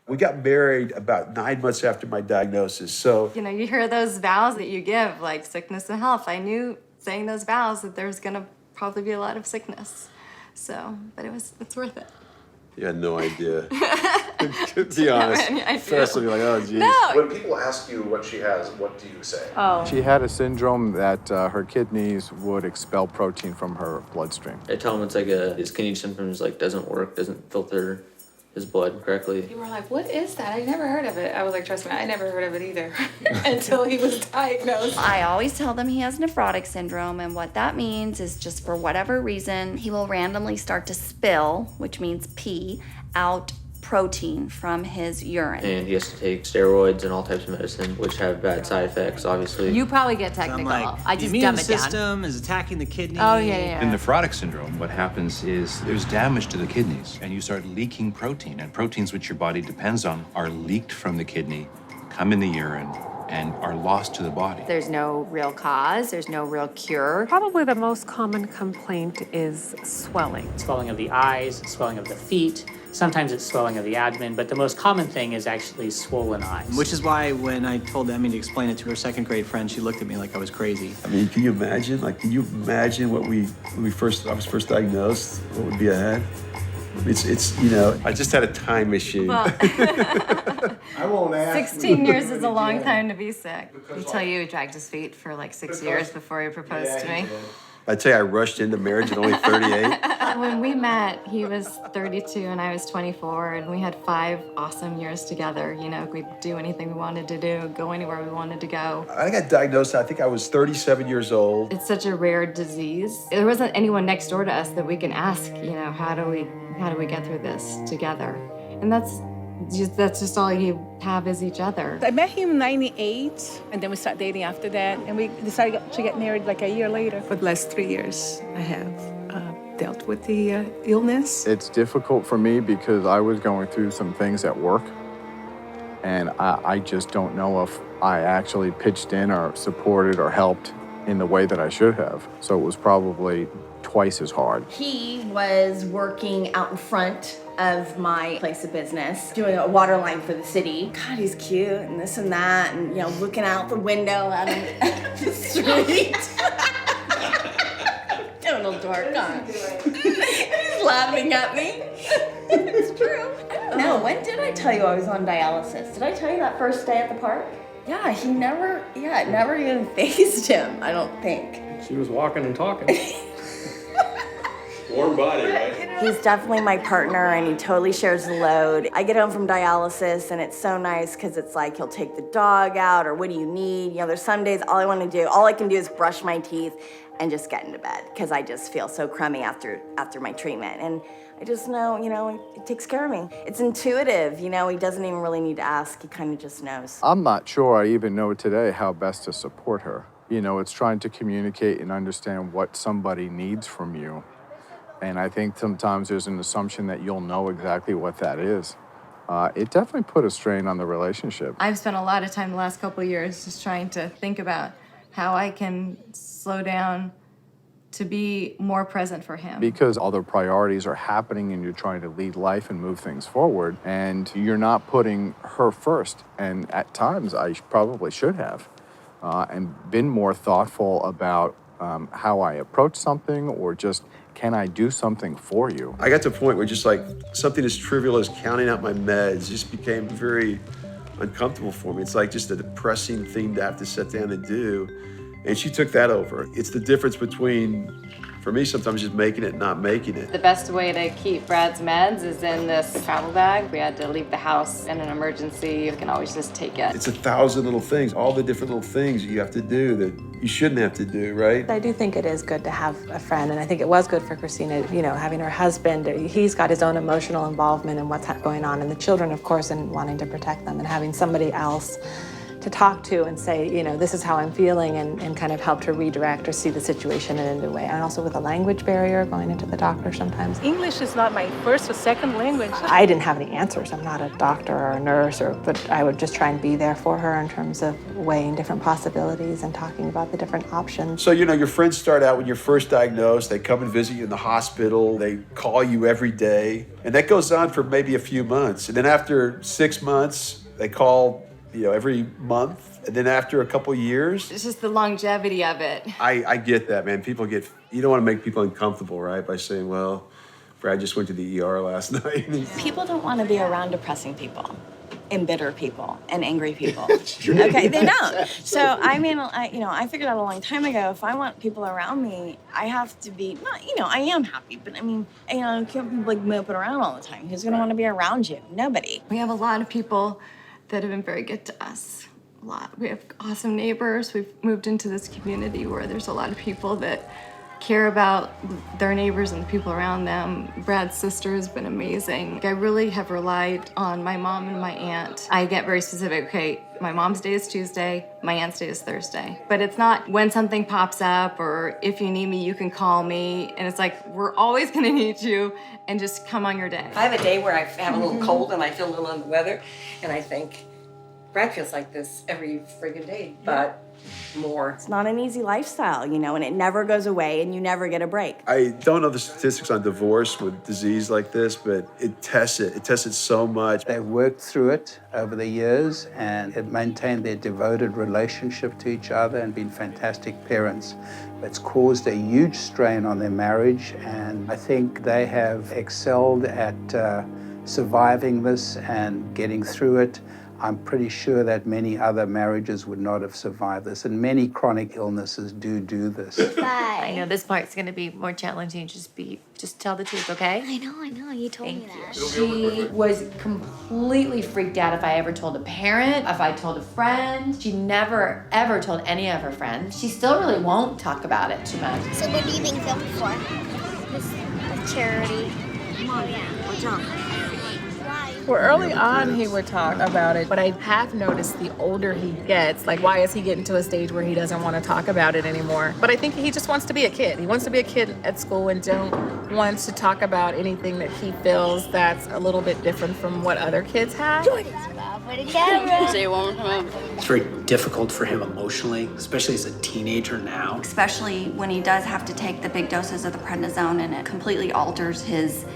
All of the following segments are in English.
We got married about 9 months after my diagnosis, so. You know, you hear those vows that you give, like sickness and health. I knew saying those vows that there's gonna probably be a lot of sickness. So, but it's worth it. You had no idea. To be honest. Especially like, oh, geez. No. When people ask you what she has, what do you say? Oh. She had a syndrome that her kidneys would expel protein from her bloodstream. I tell him it's like his kidney symptoms like doesn't work, doesn't filter his blood correctly. You were like, what is that? I never heard of it. I was like, trust me, I never heard of it either until he was diagnosed. I always tell them he has nephrotic syndrome, and what that means is just for whatever reason, he will randomly start to spill, which means pee, out protein from his urine. And he has to take steroids and all types of medicine, which have bad side effects, obviously. You probably get technical. I just dumb it down. The immune system is attacking the kidney. Oh, yeah. In nephrotic syndrome, what happens is there's damage to the kidneys, and you start leaking protein. And proteins which your body depends on are leaked from the kidney, come in the urine, and are lost to the body. There's no real cause, there's no real cure. Probably the most common complaint is swelling. Swelling of the eyes, swelling of the feet. Sometimes it's swelling of the abdomen, but the most common thing is actually swollen eyes. Which is why when I told Emmy to explain it to her second grade friend, she looked at me like I was crazy. I mean, can you imagine? Like, can you imagine what I was first diagnosed? What would be ahead? It's you know, I just had a time machine. Well, I won't ask. 16 years is a long time to be sick. Until you dragged his feet for like 6 years before he proposed to me. I tell you, I rushed into marriage at only 38. When we met, he was 32 and I was 24, and we had 5 awesome years together. You know, we'd do anything we wanted to do, go anywhere we wanted to go. I got diagnosed, I think I was 37 years old. It's such a rare disease. There wasn't anyone next door to us that we can ask, you know, how do we get through this together? And that's just all you have is each other. I met him in 98, and then we started dating after that, and we decided to get married like a year later. For the last 3 years, I have dealt with the illness. It's difficult for me because I was going through some things at work, and I just don't know if I actually pitched in or supported or helped in the way that I should have. So it was probably twice as hard. He was working out in front of my place of business, doing a water line for the city. God, he's cute and this and that, and you know, looking out the window out of the street. Doing a little dork, huh? He's laughing at me. It's true. I don't know, when did I tell you I was on dialysis? Did I tell you that first day at the park? Yeah, it never even fazed him, I don't think. She was walking and talking. Warm body, right? He's definitely my partner, and he totally shares the load. I get home from dialysis, and it's so nice because it's like he'll take the dog out, or what do you need? You know, there's some days all I can do is brush my teeth and just get into bed because I just feel so crummy after my treatment. And I just know, you know, it takes care of me. It's intuitive, you know, he doesn't even really need to ask, he kind of just knows. I'm not sure I even know today how best to support her. You know, it's trying to communicate and understand what somebody needs from you. And I think sometimes there's an assumption that you'll know exactly what that is. It definitely put a strain on the relationship. I've spent a lot of time the last couple of years just trying to think about how I can slow down to be more present for him. Because other priorities are happening and you're trying to lead life and move things forward, and you're not putting her first. And at times I probably should have, and been more thoughtful about how I approach something, or just, can I do something for you? I got to a point where just like something as trivial as counting out my meds just became very uncomfortable for me. It's like just a depressing thing to have to sit down and do. And she took that over. It's the difference between, for me, sometimes just making it and not making it. The best way to keep Brad's meds is in this travel bag. We had to leave the house in an emergency. You can always just take it. It's 1,000 little things, all the different little things you have to do that you shouldn't have to do, right? I do think it is good to have a friend, and I think it was good for Christina, you know, having her husband. He's got his own emotional involvement in what's going on, and the children, of course, and wanting to protect them, and having somebody else to talk to and say, this is how I'm feeling, and kind of help to redirect or see the situation in a new way. And also with a language barrier going into the doctor sometimes. English is not my first or second language. I didn't have any answers. I'm not a doctor or a nurse, but I would just try and be there for her in terms of weighing different possibilities and talking about the different options. So, your friends start out when you're first diagnosed, they come and visit you in the hospital, they call you every day, and that goes on for maybe a few months. And then after 6 months, they call, every month. And then after a couple years. It's just the longevity of it. I get that, man. You don't want to make people uncomfortable, right? By saying, well, Brad just went to the ER last night. People don't want to be around depressing people, and bitter people, and angry people. Okay, they don't. So, I figured out a long time ago, if I want people around me, I have to be, I am happy, but can't be moping around all the time. Who's going to want to be around you? Nobody. We have a lot of people that have been very good to us. A lot. We have awesome neighbors. We've moved into this community where there's a lot of people that care about their neighbors and the people around them. Brad's sister has been amazing. I really have relied on my mom and my aunt. I get very specific. Okay, my mom's day is Tuesday, my aunt's day is Thursday. But it's not when something pops up or if you need me, you can call me. And it's like, we're always gonna need you, and just come on your day. I have a day where I have a little cold and I feel a little under the weather, and I think, Brad feels like this every friggin' day, but more. It's not an easy lifestyle, and it never goes away, and you never get a break. I don't know the statistics on divorce with disease like this, but it tests it. It tests it so much. They've worked through it over the years and have maintained their devoted relationship to each other and been fantastic parents. It's caused a huge strain on their marriage, and I think they have excelled at surviving this and getting through it. I'm pretty sure that many other marriages would not have survived this, and many chronic illnesses do this. Bye. I know this part's gonna be more challenging. Just tell the truth, okay? I know. You told me that. She was completely freaked out if I ever told a parent, if I told a friend. She never, ever told any of her friends. She still really won't talk about it too much. So what are you being filmed for? This charity. Oh yeah. What's wrong? Well, early on, he would talk about it, but I have noticed the older he gets, why is he getting to a stage where he doesn't want to talk about it anymore? But I think he just wants to be a kid. He wants to be a kid at school and don't want to talk about anything that he feels that's a little bit different from what other kids have. Say it one more time. It's very difficult for him emotionally, especially as a teenager now. Especially when he does have to take the big doses of the prednisone, and it completely alters his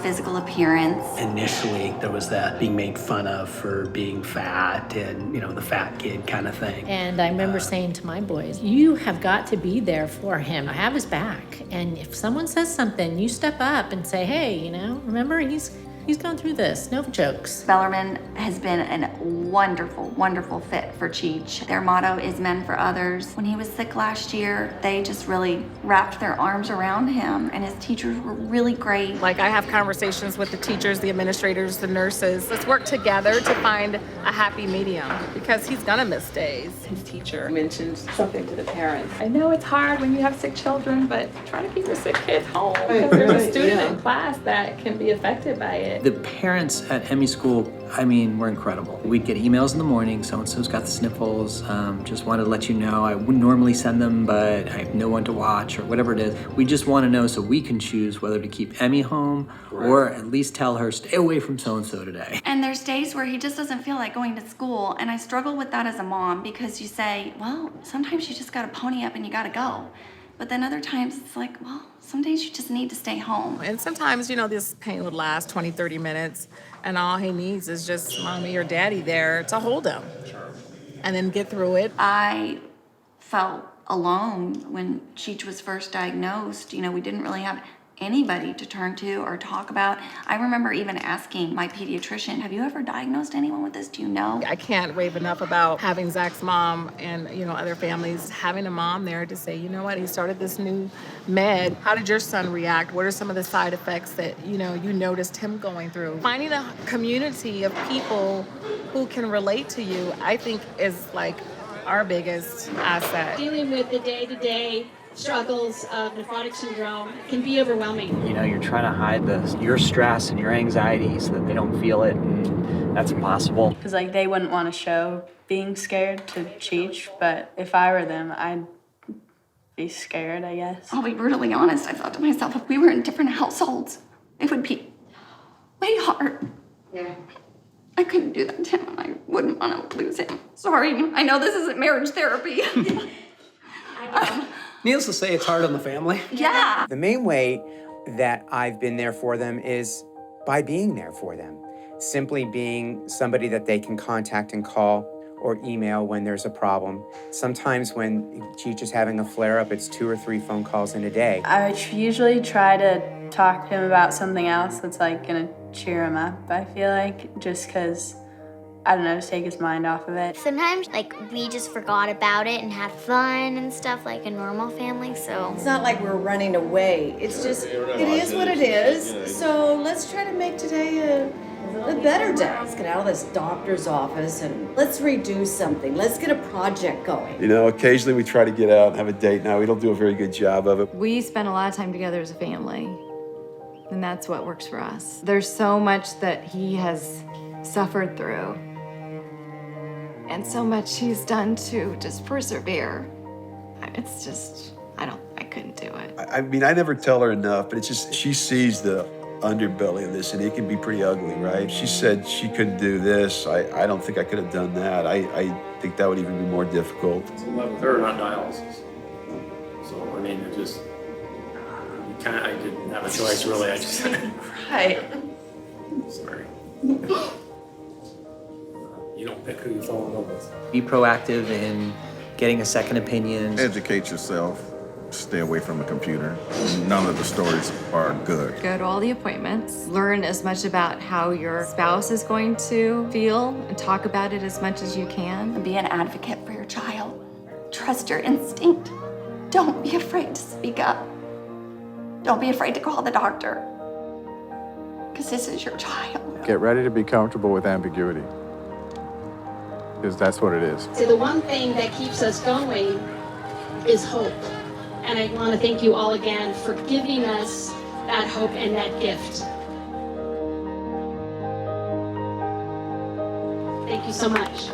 physical appearance. Initially, there was that being made fun of for being fat and, the fat kid kind of thing. And I remember saying to my boys, you have got to be there for him. I have his back. And if someone says something, you step up and say, hey, remember, he's gone through this. No jokes. Bellarmine has been a wonderful, wonderful fit for Cheech. Their motto is men for others. When he was sick last year, they just really wrapped their arms around him, and his teachers were really great. I have conversations with the teachers, the administrators, the nurses. Let's work together to find a happy medium, because he's gonna miss days. His teacher mentioned something to the parents. I know it's hard when you have sick children, but try to keep your sick kids home, because there's a student in class that can be affected by it. The parents at Emmy School, were incredible. We'd get emails in the morning, so-and-so's got the sniffles, just wanted to let you know. I wouldn't normally send them, but I have no one to watch, or whatever it is. We just want to know so we can choose whether to keep Emmy home, or at least tell her, stay away from so-and-so today. And there's days where he just doesn't feel like going to school, and I struggle with that as a mom, because you say, well, sometimes you just gotta pony up and you gotta go. But then other times it's like, well, some days you just need to stay home. And sometimes, this pain would last 20, 30 minutes, and all he needs is just mommy or daddy there to hold him. And then get through it. I felt alone when Cheech was first diagnosed. We didn't really have anybody to turn to or talk about. I remember even asking my pediatrician, have you ever diagnosed anyone with this? Do you know? I can't rave enough about having Zach's mom and, other families having a mom there to say, you know what, he started this new med. How did your son react? What are some of the side effects that, you noticed him going through? Finding a community of people who can relate to you, I think is our biggest asset. Dealing with the day-to-day struggles of nephrotic syndrome can be overwhelming. You're trying to hide your stress and your anxiety so that they don't feel it. And that's impossible. Because like they wouldn't want to show being scared to Cheech, but if I were them, I'd be scared, I guess. I'll be brutally honest, I thought to myself, if we were in different households, it would be way hard. Yeah. I couldn't do that to him, and I wouldn't want to lose him. Sorry, I know this isn't marriage therapy. Needless to say, it's hard on the family. Yeah. The main way that I've been there for them is by being there for them. Simply being somebody that they can contact and call or email when there's a problem. Sometimes when Cheech is having a flare-up, it's 2 or 3 phone calls in a day. I usually try to talk to him about something else that's like gonna cheer him up, I feel like, just because, I don't know, just take his mind off of it. Sometimes, like, we just forgot about it and had fun and stuff like a normal family, so. It's not like we're running away. It's just, it is what it is. So let's try to make today a better day. Let's get out of this doctor's office and let's redo something. Let's get a project going. You know, occasionally we try to get out and have a date now. We don't do a very good job of it. We spend a lot of time together as a family, and that's what works for us. There's so much that he has suffered through, and so much he's done to just persevere. It's just, I couldn't do it. I mean, I never tell her enough, but it's just, she sees the underbelly of this, and it can be pretty ugly, right? She said she couldn't do this. I don't think I could have done that. I think that would even be more difficult. They're not dialysis. So, I mean, it just, I didn't have a choice, really. I just, Right. sorry. You don't pick who you fall in love with. Be proactive in getting a second opinion. Educate yourself. Stay away from the computer. None of the stories are good. Go to all the appointments, learn as much about how your spouse is going to feel, and talk about it as much as you can. Be an advocate for your child. Trust your instinct. Don't be afraid to speak up. Don't be afraid to call the doctor. Because this is your child. Get ready to be comfortable with ambiguity, because that's what it is. So the one thing that keeps us going is hope. And I want to thank you all again for giving us that hope and that gift. Thank you so much.